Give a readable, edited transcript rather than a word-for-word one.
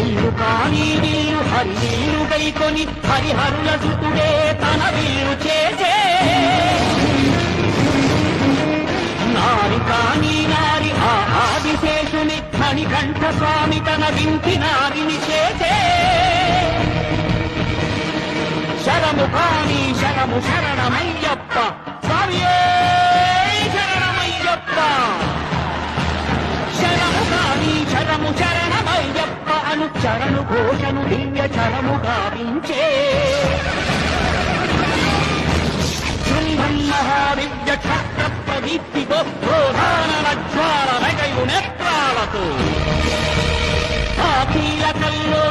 విల్లు కాని విల్లు హరివిల్లు గైకొని హరిహరుల సుతుడే తన విల్లు చేసే నారి కాని నారి ఆ ఆదిశేషుని మణికంఠ స్వామి తన వింటి నారిని చేసే శరము కాని శరము శరణమయ్యప్ప స్వామియే శరణమయ్యప్ప శరము కాని శరము శరణమయ్యప్ప అను చరణు ఘోషను దివ్య చరము గావించే శృంభం మహాదివ్య క్షత్ర ప్రదీప్తితో ప్రోధాన జ్వాల వెగయు నేత్రాలతో ఆ కీలకల్లో